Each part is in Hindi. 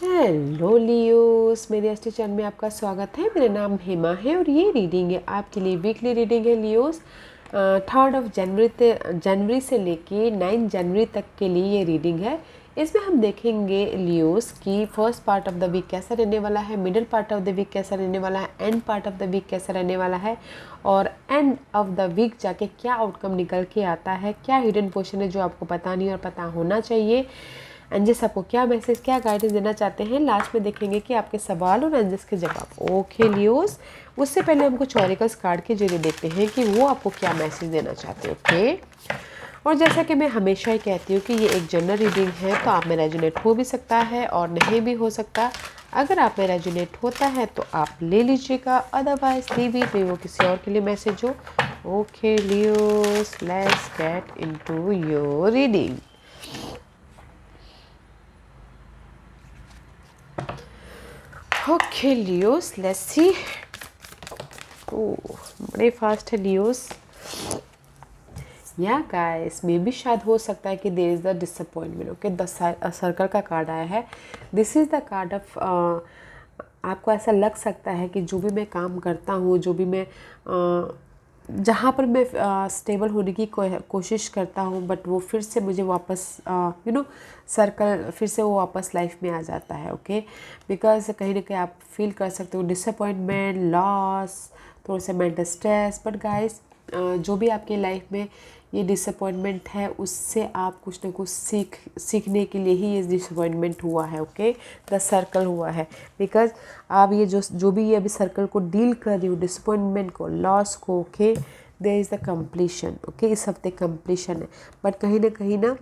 हेलो लियोस, मेरे एस्टी चैनल में आपका स्वागत है। मेरा नाम हेमा है और ये रीडिंग है आपके लिए वीकली रीडिंग है लियोस। 3 जनवरी से लेके 9 जनवरी तक के लिए ये रीडिंग है। इसमें हम देखेंगे लियोस कि first part of the week कैसा रहने वाला है, middle part of the week कैसा रहने वाला है, end part of the week कैसा रहने वाला है और एंड ऑफ द वीक जाके क्या आउटकम निकल के आता है, क्या हिडन पोर्शन है जो आपको पता नहीं और पता होना चाहिए। एंजल्स आपको क्या मैसेज, क्या गाइडेंस देना चाहते हैं, लास्ट में देखेंगे कि आपके सवाल और एंजल्स के जवाब। ओके लियोस, उससे पहले हम कुछ ऑरिकल्स कार्ड के जरिए देखते हैं कि वो आपको क्या मैसेज देना चाहते हैं। ओके, और जैसा कि मैं हमेशा ही कहती हूँ कि ये एक जनरल रीडिंग है, तो आप में रेजोनेट हो भी सकता है और नहीं भी हो सकता। अगर आप में रेजोनेट होता है तो आप ले लीजिएगा, अदरवाइज लीव इट, वो किसी और के लिए मैसेज हो। Okay Leos, let's get into your reading. Okay Leos, let's see. Oh, बड़े फास्ट है लियोस। या गाइस, मे भी शायद हो सकता है कि there is the disappointment. Okay, the circle का कार्ड आया है। This is the card of, आपको ऐसा लग सकता है कि जो भी मैं काम करता हूँ, जो भी मैं जहाँ पर मैं स्टेबल होने की कोशिश करता हूँ, बट वो फिर से मुझे वापस सर्कल फिर से वो वापस लाइफ में आ जाता है। ओके, बिकॉज कहीं ना कहीं आप फील कर सकते हो डिसअपॉइंटमेंट, लॉस, थोड़ा सा मेंटल स्ट्रेस। बट गाइस, जो भी आपकी लाइफ में ये डिसअपॉइंटमेंट है, उससे आप कुछ ना कुछ सीखने के लिए ही ये डिसअपॉइंटमेंट हुआ है। ओके, द सर्कल हुआ है, बिकॉज आप ये जो भी ये अभी सर्कल को डील कर रही हो, डिसअपॉइंटमेंट को, लॉस को, okay, there is the completion. Okay, इस हफ्ते कंप्लीशन है। बट कहीं ना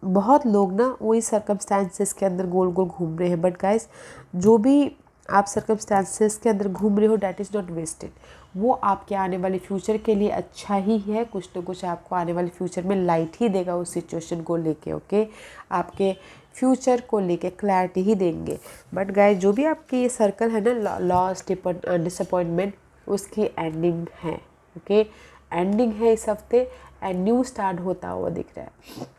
बहुत लोग ना वही सर्कमस्टांसेस के अंदर गोल गोल घूम रहे हैं। बट गाइस, जो भी आप सर्कमस्टांसेस के अंदर घूम रहे हो, डैट इज़ नॉट वेस्टेड। वो आपके आने वाले फ्यूचर के लिए अच्छा ही है। कुछ ना कुछ आपको आने वाले फ्यूचर में लाइट ही देगा उस सिचुएशन को लेके। ओके, आपके फ्यूचर को लेके क्लैरिटी ही देंगे। बट गाइस, जो भी आपके ये सर्कल है ना, लॉस, डिसअपॉइंटमेंट, उसकी एंडिंग है। ओके, एंडिंग है इस हफ्ते, एंड न्यू स्टार्ट होता हुआ दिख रहा है।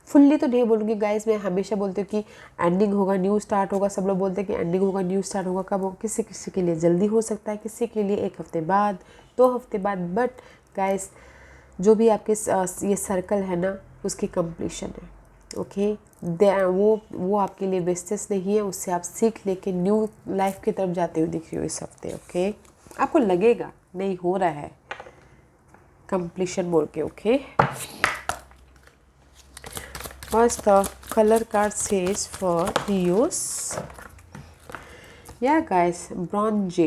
फुल्ली तो नहीं बोलूँगी गाइस, मैं हमेशा बोलती हूँ कि एंडिंग होगा, न्यू स्टार्ट होगा। सब लोग बोलते हैं कि एंडिंग होगा, न्यू स्टार्ट होगा। कब हो? किसी किसी के लिए जल्दी हो सकता है, किसी के लिए 1 हफ्ते बाद, 2 हफ्ते बाद। बट गाइस, जो भी आपके ये सर्कल है ना, उसकी कंप्लीशन है। ओके, वो आपके लिए वेस्टेज नहीं है। उससे आप सीख लेके न्यू लाइफ की तरफ जाते हुए दिख रही हो इस हफ्ते। ओके, आपको लगेगा नहीं हो रहा है कंप्लीशन बोल के। Okay, What's the color card says for Leos? Yeah guys, bronze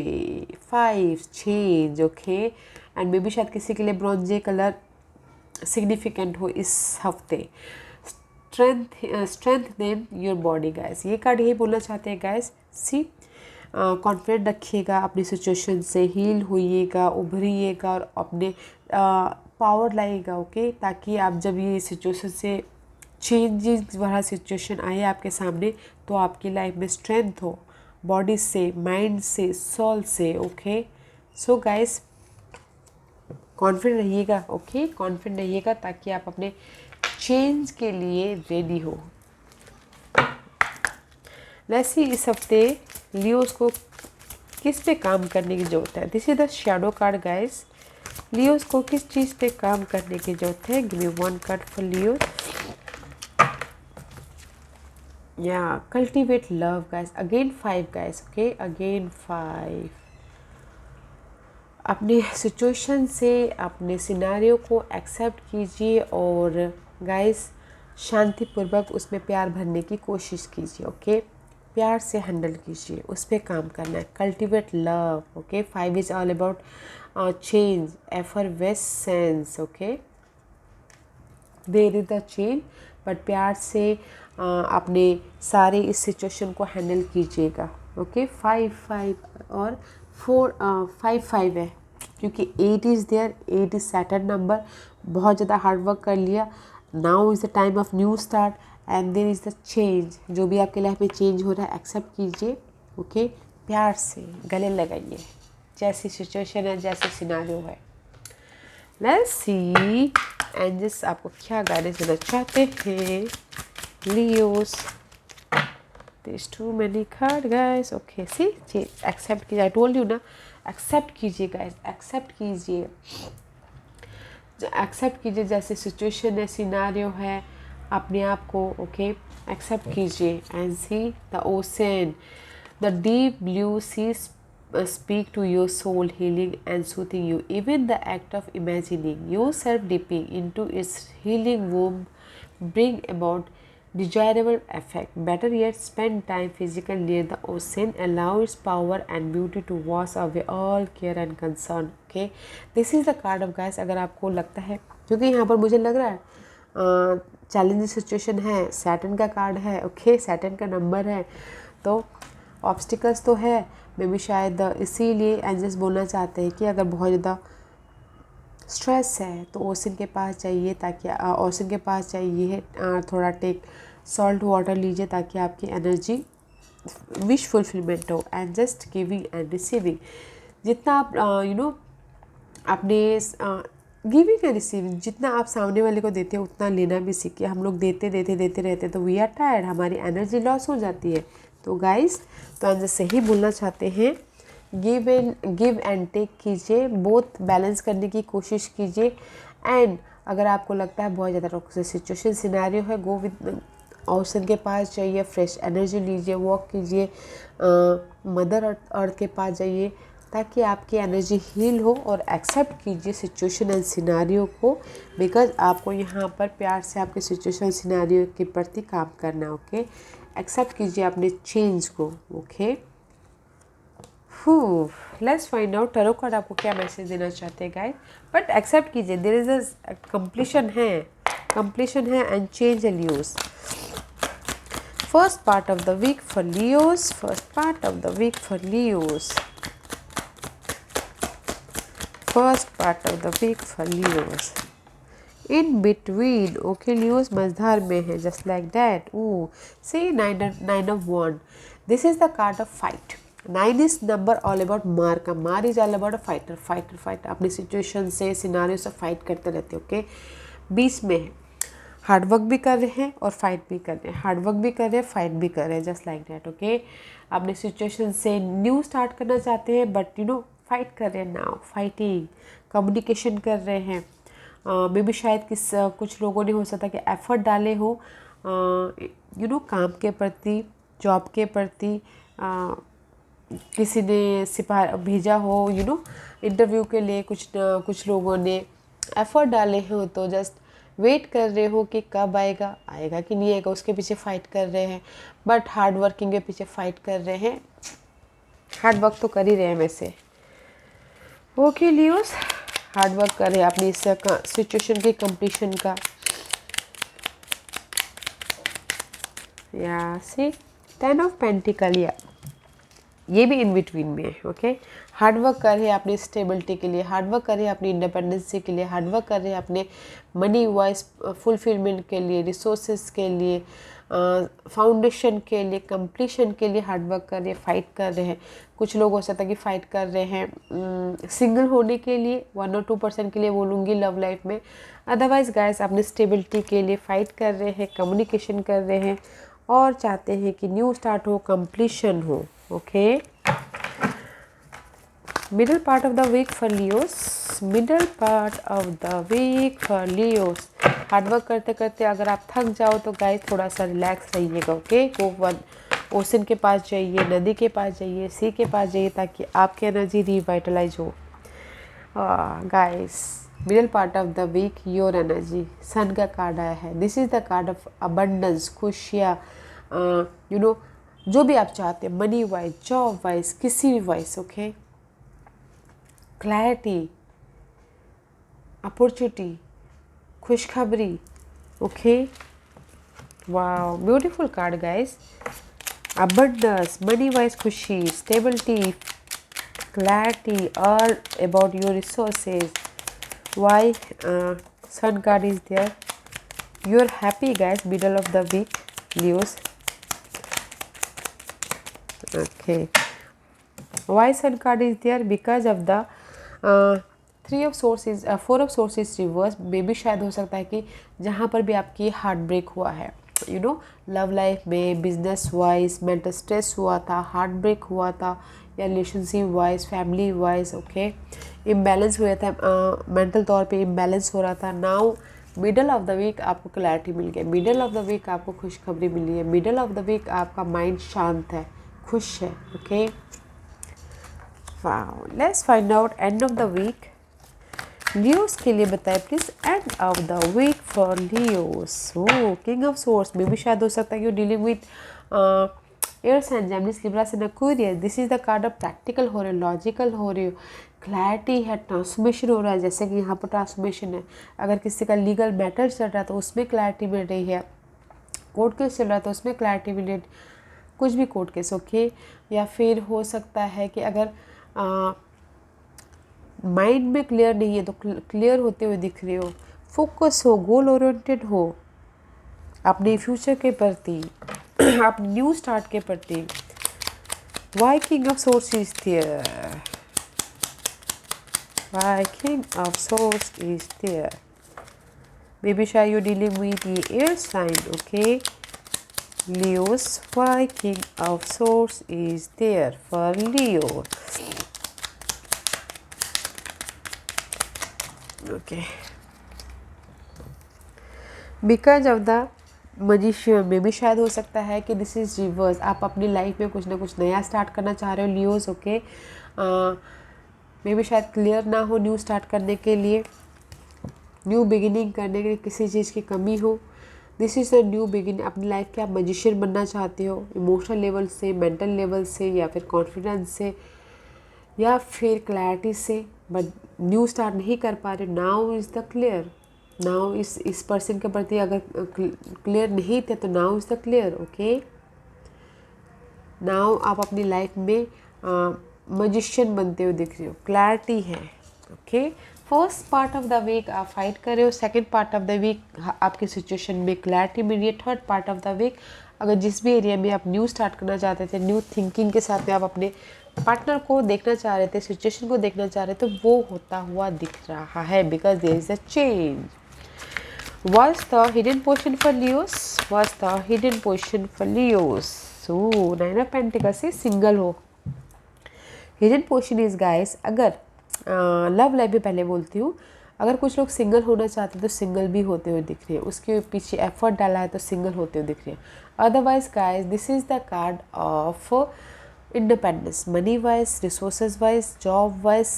5 change, okay, and maybe शायद किसी के लिए bronze कलर सिग्निफिकेंट हो इस हफ्ते। strengthen your body guys, ये कार्ड यही बोलना चाहते हैं गाइस। सी, कॉन्फिडेंट रखिएगा, अपनी सिचुएशन से हील होइएगा, उभरिएगा और अपने पावर लाइएगा। ओके, ताकि आप जब ये सिचुएशन से चेंजेस वाला सिचुएशन आए आपके सामने, तो आपकी लाइफ में स्ट्रेंथ हो, बॉडी से, माइंड से, सोल से। ओके, सो गाइस, कॉन्फिडेंट रहिएगा। ओके, कॉन्फिडेंट रहिएगा ताकि आप अपने चेंज के लिए रेडी हो। वैसे इस हफ्ते लियोस को किस पे काम करने की ज़रूरत है? This is the shadow card guys. Leos को किस चीज़ पे काम करने की ज़रूरत है? Give me 1 card for Leos. Yeah, cultivate love guys. Again 5 guys. Okay, again 5. अपने सिचुएशन से, अपने सिनारियो को एक्सेप्ट कीजिए और गाइस, शांतिपूर्वक उसमें प्यार भरने की कोशिश कीजिए। ओके, प्यार से हैंडल कीजिए, उस पर काम करना है। Cultivate love. Okay, 5 is all about change, effervescence. Okay, there is the change, but प्यार से अपने सारे इस सिचुएशन को हैंडल कीजिएगा। ओके, 5 और 4 5 है, क्योंकि 8 is there, 8 is Saturn number. बहुत ज़्यादा हार्ड वर्क कर लिया, now is the time of new start and there is the change. जो भी आपके लाइफ में चेंज हो रहा है, एक्सेप्ट कीजिए। ओके, प्यार से गले लगाइए, जैसी सिचुएशन है, जैसे सिनारियो है। लेट्स सी एंजल्स आपको क्या गाइडेंस देना चाहते हैं Leos. This too many card guys. Okay see accept कीजिए, आई टोल्ड यू ना, एक्सेप्ट कीजिए गाइस, एक्सेप्ट कीजिए, एक्सेप्ट कीजिए जैसे सिचुएशन है, सिनारियो है, अपने आप को ओके एक्सेप्ट कीजिए। And see the ocean, the deep blue sea speak to your soul, healing and soothing you. Even the act of imagining yourself dipping into its healing womb bring about desirable effect. Better yet, spend time physically near the ocean. Allow its power and beauty to wash away all care and concern. Okay, this is the card of guys. अगर आपको लगता है, क्योंकि यहाँ पर मुझे लग रहा है चैलेंजिंग सिचुएशन है, सैटर्न का कार्ड है, ओके सैटर्न का नंबर है, तो ऑब्स्टिकल्स तो है, मे भी शायद इसीलिए एंजल्स बोलना चाहते हैं कि अगर बहुत ज़्यादा स्ट्रेस है तो ओशन के पास जाइए, ताकि ओशन के पास जाइए, थोड़ा टेक सॉल्ट वाटर लीजिए ताकि आपकी एनर्जी विश फुलफिलमेंट हो। And just giving and receiving, जितना आप अपने गिविंग एंड रिसीविंग, जितना आप सामने वाले को देते हैं उतना लेना भी सीखिए। हम लोग देते देते देते रहते तो वी आर टायर्ड, हमारी एनर्जी लॉस हो जाती है। तो गाइस, तो एंजल सही बोलना चाहते हैं, गिव एंड टेक कीजिए, बोथ बैलेंस करने की कोशिश कीजिए। एंड अगर आपको लगता है बहुत ज़्यादा टॉक्सिक सिचुएशन सिनेरियो है, गो विद ओशन के पास जाइए, फ्रेश एनर्जी लीजिए, वॉक कीजिए, मदर अर्थ के पास जाइए ताकि आपकी एनर्जी हील हो। और एक्सेप्ट कीजिए सिचुएशन एंड सिनेरियो को, बिकॉज आपको यहाँ पर प्यार से आपके सिचुएशन सिनेरियो के प्रति काम करना है। ओके, एक्सेप्ट कीजिए अपने चेंज को। Okay, let's find out tarot card आपको क्या मैसेज देना चाहते हैं गाइस। बट एक्सेप्ट कीजिए, देयर इज अ कंप्लीशन है, कंप्लीशन है and change and use. First part of the week for Leos, first part of the week for Leos, first part of the week for Leos. In between, okay Leos मझधार में है, just like that. See nine of wand, this is the card of fight. 9 is number all about मार का, मार is all about a fighter, fighter fighter, अपनी सिचुएशन से सिनारियो से फाइट करते रहते। ओके, बीच में है, हार्डवर्क भी कर रहे हैं और फाइट भी कर रहे हैं, हार्डवर्क भी कर रहे हैं, फाइट भी कर रहे हैं, जस्ट लाइक दैट। ओके, अपने सिचुएशन से न्यू स्टार्ट करना चाहते हैं, बट यू नो फाइट कर रहे हैं, नाउ फाइटिंग, कम्युनिकेशन कर रहे हैं। मे भी शायद कुछ लोगों ने हो सकता है कि एफर्ट डाले हो यू नो काम के प्रति, जॉब के प्रति, किसी ने सिपाही भेजा हो यू नो इंटरव्यू के लिए, कुछ लोगों ने एफर्ट डाले हो, तो जस्ट वेट कर रहे हो कि कब आएगा, आएगा कि नहीं आएगा, उसके पीछे फाइट कर रहे हैं। बट हार्ड वर्किंग के पीछे फाइट कर रहे हैं, हार्ड वर्क तो कर ही रहे हैं वैसे। ओके लियोस, हार्ड वर्क कर रहे हैं अपनी इस सिचुएशन के कंप्लीशन का। या सी 10 ऑफ पेंटिकल, या ये भी इन बिटवीन में है। ओके, हार्डवर्क कर रहे हैं अपनी स्टेबिलिटी के लिए, हार्डवर्क कर रहे हैं अपनी इंडिपेंडेंसी के लिए, हार्डवर्क कर रहे हैं अपने मनी वाइज फुलफिलमेंट के लिए, रिसोर्सेज के लिए, फाउंडेशन के लिए, कंप्लीशन के लिए हार्डवर्क कर रहे हैं, फाइट कर रहे हैं। कुछ लोग हो सकता है कि फाइट कर रहे हैं सिंगल होने के लिए, 1 और 2% के लिए बोलूँगी लव लाइफ में। अदरवाइज गाइस अपनी स्टेबिलिटी के लिए फाइट कर रहे हैं, कम्युनिकेशन कर रहे हैं और चाहते हैं कि न्यू स्टार्ट हो, कंप्लीशन हो। Okay, middle part of the week for Leos, middle part of the week for Leos. Hard work करते करते अगर आप थक जाओ तो गाइस थोड़ा सा रिलैक्स रहिएगा। ओके, गो ओशन के पास जाइए, नदी के पास जाइए, सी के पास जाइए ताकि आपकी एनर्जी रिवाइटलाइज हो। Guys middle part of the week your energy, sun का कार्ड आया है, this is the card of abundance, खुशियाँ, यू नो जो भी आप चाहते हैं, मनी वाइज, जॉब वाइज, किसी भी वाइज। ओके, क्लैरिटी, अपॉर्चुनिटी, खुशखबरी। Okay, wow beautiful card guys. Abundance, money wise खुशी, stability, clarity, all about your resources. Why sun card is there, you are happy guys middle of the week Leos. Okay, why sun card is there? Because of the 3 of swords is 4 of swords is reverse। Baby शायद हो सकता है कि जहाँ पर भी आपकी हार्ट ब्रेक हुआ है, लव लाइफ में, बिजनेस वाइज मेंटल स्ट्रेस हुआ था, हार्ट ब्रेक हुआ था, या relationship wise, family wise, okay, imbalance हुआ था, मेंटल तौर पे इम्बैलेंस हो रहा था। Now middle of the week आपको क्लैरिटी मिल गया, मिडल ऑफ द वीक आपको खुशखबरी मिली है, मिडल ऑफ द वीक आपका माइंड शांत है, खुश है, okay. Wow, let's find out end of the week Leos के लिए बताए please. End of the week for Leos, oh king of swords में भी शायद हो सकता है कि dealing with air sign, Gemini, Libra and Aquarius. This is the card of practical हो रहे हो, लॉजिकल हो रहे हो, क्लैरिटी है, ट्रांसफॉर्मेशन हो रहा है, जैसे कि यहाँ पर ट्रांसफॉर्मेशन है। अगर किसी का लीगल मैटर चल रहा है तो उसमें क्लैरिटी मिल रही है, कोर्ट केस चल रहा है तो उसमें क्लैरिटी मिल रही है, कुछ भी कोर्ट केस, ओके। या फिर हो सकता है कि अगर माइंड में क्लियर नहीं है तो क्लियर होते हुए दिख रहे हो, फोकस हो, गोल ओरिएंटेड हो अपने फ्यूचर के प्रति, अपने न्यू स्टार्ट के प्रति। Why king of swords is there, why king of swords is there. Maybe shy you're dealing with the air sign, okay? Leos, why king of swords is there for Leo? Okay. Because of the magician में भी शायद हो सकता है कि दिस इज रिवर्स, आप अपनी लाइफ में कुछ ना कुछ नया स्टार्ट करना चाह रहे हो लियोस, ओके। मे भी शायद क्लियर ना हो न्यू स्टार्ट करने के लिए, न्यू बिगिनिंग करने के लिए किसी चीज़ की कमी हो। This is a new beginning. अपनी लाइफ के आप मजिशियन बनना चाहते हो, इमोशनल लेवल से, मेंटल लेवल से, या फिर कॉन्फिडेंस से, या फिर क्लैरिटी से, बट न्यू स्टार्ट नहीं कर पा रहे। Now is the clear, now इस पर्सन के प्रति अगर क्लियर नहीं थे तो now is the clear, okay. Now आप अपनी लाइफ में मजिशियन बनते हुए दिख रहे हो, क्लैरिटी है, okay. First part of the week आप फाइट कर रहे हो, second part of the week आपकी सिचुएशन में क्लैरिटी मिल रही है, third part of the week अगर जिस भी एरिया में आप न्यू स्टार्ट करना चाहते थे, न्यू थिंकिंग के साथ में आप अपने पार्टनर को देखना चाह रहे थे, सिचुएशन को देखना चाह रहे थे, तो वो होता हुआ दिख रहा है, because there is a change. What's the hidden portion for Leos? What's the hidden portion for Leos? So, Nine of Pentacles से सिंगल हो। हिडन पोर्शन इज गाइस, अगर लव लाइफ भी पहले बोलती हूँ, अगर कुछ लोग सिंगल होना चाहते हैं तो सिंगल भी होते हुए दिख रहे हैं, उसके पीछे एफर्ट डाला है तो सिंगल होते हुए दिख रहे हैं। Otherwise guys this is the card of independence, money wise, resources wise, job wise,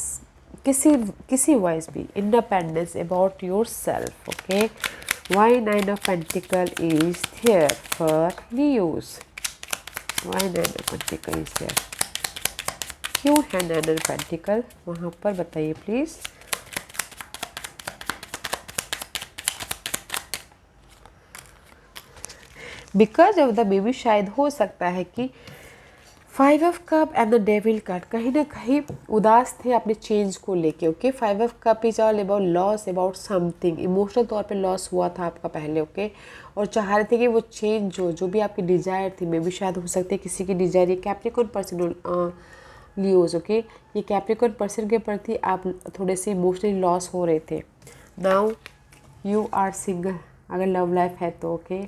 किसी वाइज भी independence about yourself, okay. Why nine of pentacle is here for Leos, why nine of pentacle is here, क्यों है नाइन ऑफ पेंटिकल वहाँ पर बताइए please. Because of the baby शायद हो सकता है कि five of cup and the devil card कहीं ना कहीं उदास थे अपने चेंज को लेके, okay. Five of cup is all about loss, about something, emotional तौर पे लॉस हुआ था आपका पहले, ओके। और चाह रहे थे कि वो चेंज जो भी आपकी डिज़ायर थी, मे भी शायद हो सकती है किसी की डिज़ायर, ये कैप्रिकॉर्न पर्सन लियोस, ओके। ये कैप्रिकॉर्न पर्सन के प्रति आप थोड़े से इमोशनली लॉस हो रहे थे। नाउ यू आर सिंगल, अगर लव लाइफ है तो, ओके।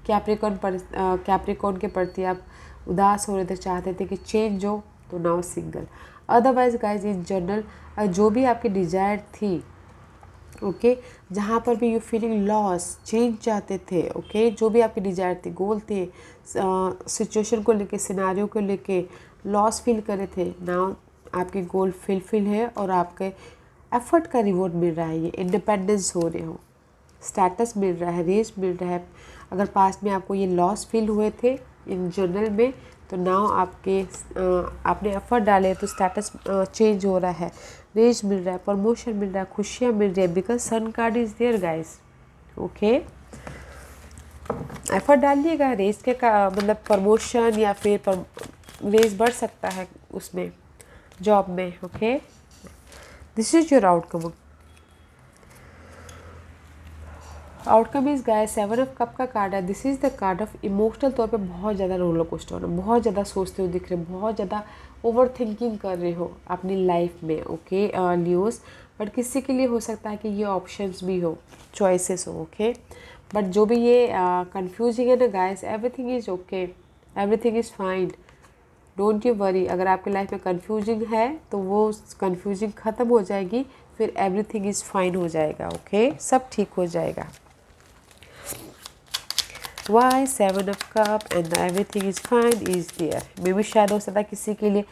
कैप्रिकॉर्न के प्रति आप उदास हो रहे थे, चाहते थे कि चेंज हो, तो now single. Otherwise guys in general जो भी आपकी डिज़ायर थी, ओके, जहाँ पर भी यू फीलिंग लॉस, चेंज चाहते थे, ओके, जो भी आपकी डिज़ायर थी, गोल थे, सिचुएशन को लेके, सिनारियो को लेके लॉस फील करे थे, नाउ आपकी गोल फिल है और आपके एफर्ट का रिवॉर्ड मिल रहा है। ये इंडिपेंडेंस हो रहे हो, स्टेटस मिल रहा है, रेस मिल रहा है। अगर पास्ट में आपको ये लॉस फील हुए थे इन जनरल में, तो नाउ आपने एफर्ट डाले तो स्टेटस चेंज हो रहा है, रेज मिल रहा है, प्रमोशन मिल रहा है, खुशियाँ मिल रही है, because sun card is there guys, okay. Effort डालिएगा, रेस के का मतलब प्रमोशन या फिर रेस बढ़ सकता है उसमें, जॉब में, okay. This is your outcome. Outcome is guys seven of cup का कार्ड है। This is the card of emotional तौर पे बहुत ज़्यादा रोलर कोस्टर होना, बहुत ज़्यादा सोचते हुए दिख रहे हो, बहुत ज़्यादा ओवर थिंकिंग कर रहे हो अपनी लाइफ में, ओके लियोस। बट किसी के लिए हो सकता है कि ये ऑप्शंस भी हो, चॉइसेस हो, ओके। बट जो भी ये कंफ्यूजिंग है ना guys, everything is okay, everything is fine, don't you worry. अगर आपकी लाइफ में कंफ्यूजिंग है तो वो कंफ्यूजिंग ख़त्म हो जाएगी, फिर एवरीथिंग इज़ फाइन हो जाएगा। ओके, सब ठीक हो जाएगा। Why 7 of cup and everything is fine is there. मे भी शायद हो सकता है किसी के लिए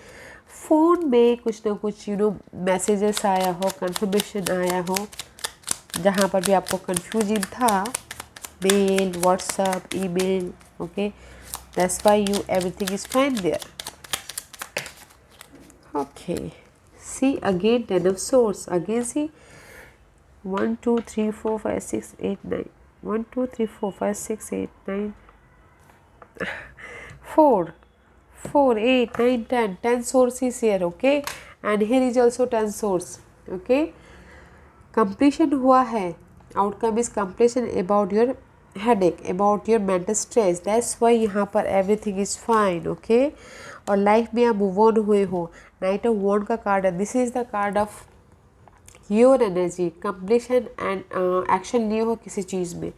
फ़ोन में कुछ ना कुछ मैसेजेस आया हो, कंफर्मेशन आया हो, जहाँ पर भी आपको कंफ्यूजिंग था, mail, WhatsApp, email. Okay, that's why everything is fine there. Okay, see again 10 of swords, again see 1 2 3 4 5 6 8 9 1 2 3 4 5 6 8 9 4 4 8 9 10 source is here. Okay, and here is also 10 source. Okay, completion हुआ है, outcome is completion about your headache, about your mental stress. That's why यहाँ पर everything is fine. Okay, और लाइफ में आप मूव ऑन हुए हो। नाइट ऑफ वॉन्ड का कार्ड है, this is the card of your energy, completion and action लिए हो किसी चीज़ में,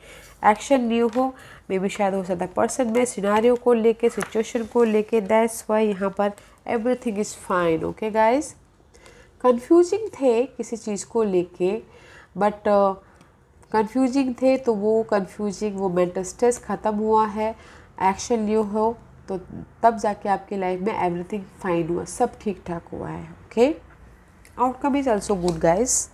एक्शन लिए हो, मे बी शायद हो सकता है पर्सन में, सिनारियो को लेके, सिचुएशन को लेके। दैट्स वाई यहाँ पर everything is fine. Okay guys, confusing थे किसी चीज़ को लेके, बट कंफ्यूजिंग थे तो वो कंफ्यूजिंग, वो मेंटल स्ट्रेस ख़त्म हुआ है, एक्शन लियो हो तो तब जाके आपकी लाइफ में एवरीथिंग फाइन हुआ, सब ठीक ठाक हुआ है। Okay, outcome is also good guys.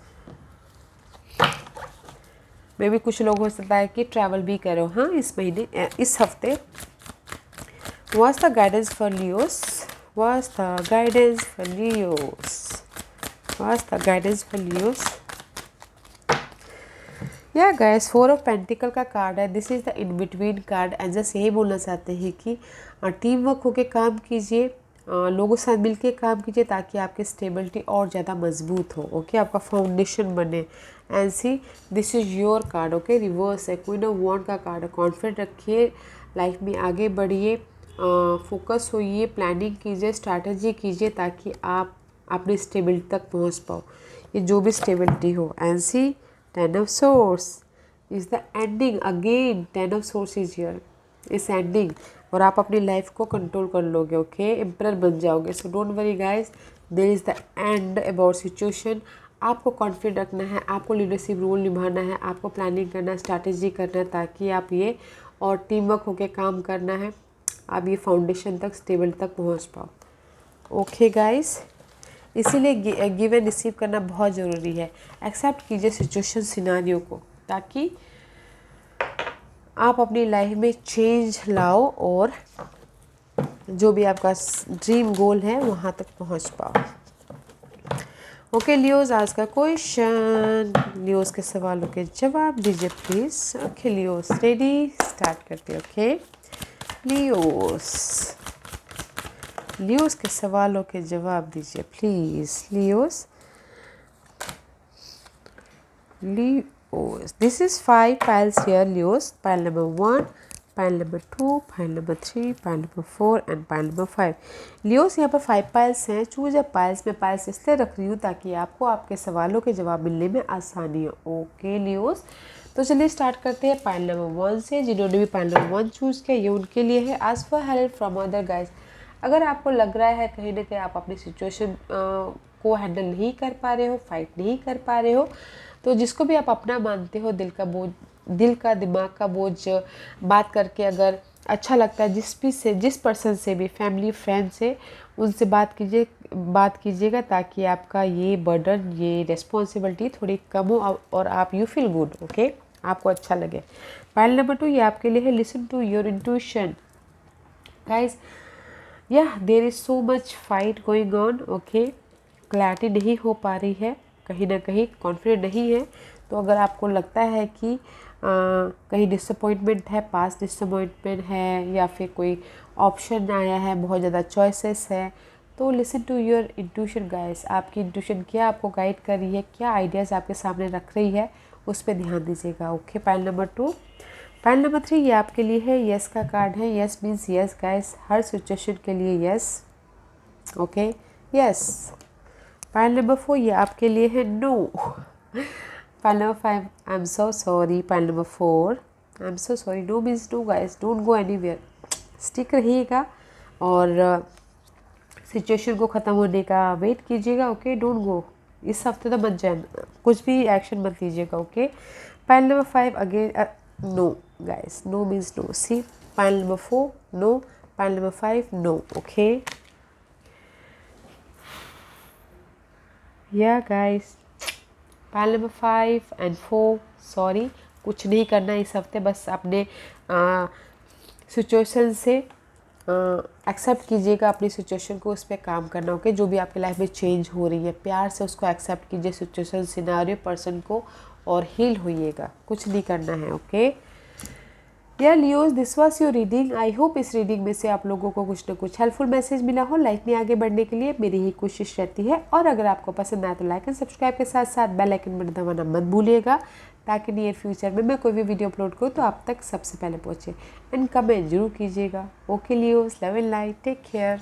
मे भी कुछ लोग हो सकता है कि ट्रैवल भी करो, हाँ, इस महीने, इस हफ्ते। What's the guidance for Leos? What's the guidance for Leos? What's the guidance for Leos? या गाइस, 4 ऑफ पेंटिकल का कार्ड है, this is the in between card. And just यही बोलना चाहते हैं कि टीम वर्क होके काम कीजिए, लोगों के साथ मिलके काम कीजिए ताकि आपकी स्टेबिलिटी और ज़्यादा मजबूत हो। ओके, आपका फाउंडेशन बने। And see this is your card. Okay, reverse है, क्वीन ऑफ वॉन्ड का कार्ड है। कॉन्फिडेंट रखिए, लाइफ में आगे बढ़िए, फोकस होइए, प्लानिंग कीजिए, स्ट्रैटेजी कीजिए ताकि आप अपनी स्टेबिलिटी तक पहुंच पाओ, ये जो भी स्टेबिलिटी हो। And see 10 of swords is the ending again. 10 of swords is here, is ending, और आप अपनी लाइफ को कंट्रोल कर लोगे। ओके, एम्परर बन जाओगे। So don't worry guys, there is the end about situation. आपको कॉन्फिडेंट रखना है, आपको लीडरशिप रोल निभाना है, आपको प्लानिंग करना है, स्ट्रैटेजी करना है ताकि आप ये, और टीम वर्क होकर काम करना है, आप ये फाउंडेशन तक, स्टेबल तक पहुँच पाओ। ओके गाइज, इसीलिए गिव एंड रिसीव करना बहुत ज़रूरी है। एक्सेप्ट कीजिए सिचुएशन, सिनारियो को, ताकि आप अपनी लाइफ में चेंज लाओ और जो भी आपका ड्रीम गोल है वहाँ तक पहुँच पाओ। ओके लियोज, आज का क्वेश्चन, लियोज के सवालों के जवाब दीजिए please. Okay Leos, ready, start करते हैं। ओके लियोस के सवालों के जवाब दीजिए please. Leos, this is 5 piles here Leos. Pile number 1, pile number 2, pile number 3, pile number 4 and pile number 5। Leos, यहाँ पर 5 पाइल्स हैं। चूज पाइल्स में पाइल्स इसलिए रख रही हूँ ताकि आपको आपके सवालों के जवाब मिलने में आसानी हो। ओके लियोस, तो चलिए स्टार्ट करते हैं पाइल नंबर 1 से। जिन्होंने भी पाइल नंबर 1 चूज़ किया ये उनके लिए है। Ask for help from other guys. अगर आपको लग रहा है कहीं ना कहीं आप अपनी सिचुएशन को हैंडल नहीं कर पा रहे हो, फाइट नहीं कर पा रहे हो, तो जिसको भी आप अपना मानते हो, दिल का बोझ, दिल का दिमाग का बोझ बात करके अगर अच्छा लगता है, जिस पर्सन से भी, फैमिली, फ्रेंड से, उनसे बात कीजिएगा ताकि आपका ये बर्डन, ये रिस्पॉन्सिबिलिटी थोड़ी कम हो और आप यू फील गुड। ओके, आपको अच्छा लगे। पाइल नंबर 2 ये आपके लिए है, listen to your intuition guys. There is so much fight going on. Okay, clarity नहीं हो पा रही है, कहीं ना कहीं कॉन्फिडेंट नहीं है। तो अगर आपको लगता है कि कहीं डिसअपॉइंटमेंट है, पास डिसअपॉइंटमेंट है, या फिर कोई ऑप्शन आया है, बहुत ज़्यादा चॉइसेस है, तो listen to your intuition guys. आपकी इंट्यूशन क्या आपको गाइड कर रही है, क्या आइडियाज़ आपके सामने रख रही है, उस पर ध्यान दीजिएगा। Okay, pile number 2। Pile number 3 ये आपके लिए है, यस का कार्ड है। यस मीन्स यस गाइस, हर सिचुएशन के लिए yes. Okay, yes. Pile number 4 ये आपके लिए है, no. Pile number 5 I am so sorry. Pile number 4 I am so sorry, no means no guys, don't go anywhere, stick रहिएगा और सिचुएशन को ख़त्म होने का वेट कीजिएगा। ओके, डोंट गो, इस हफ्ते तो मत जाना, कुछ भी एक्शन मत लीजिएगा। Okay, pile number 5 again, no guys, no means no. See, pile number 4 no, pile number 5 no. Okay, या guys, pile number 5 and 4, sorry, कुछ नहीं करना इस हफ्ते, बस अपने सिचुएशन से एक्सेप्ट कीजिएगा, अपनी सिचुएशन को, उस पर काम करना। ओके, जो भी आपकी लाइफ में चेंज हो रही है, प्यार से उसको एक्सेप्ट कीजिए, सिचुएशन, सिनेरियो, पर्सन को, और हील होइएगा, कुछ नहीं करना है। ओके यार Leos, this was your reading. I hope इस रीडिंग में से आप लोगों को कुछ ना कुछ हेल्पफुल मैसेज मिला हो। लाइफ में आगे बढ़ने के लिए मेरी ही कोशिश रहती है, और अगर आपको पसंद आए तो लाइक एंड सब्सक्राइब के साथ साथ बेल आइकन बटन दबाना मत भूलिएगा, ताकि नियर फ्यूचर में मैं कोई भी वीडियो अपलोड करूँ तो आप तक सबसे पहले पहुँचे। एंड कमेंट जरूर कीजिएगा। Okay Leos, love and light, take care.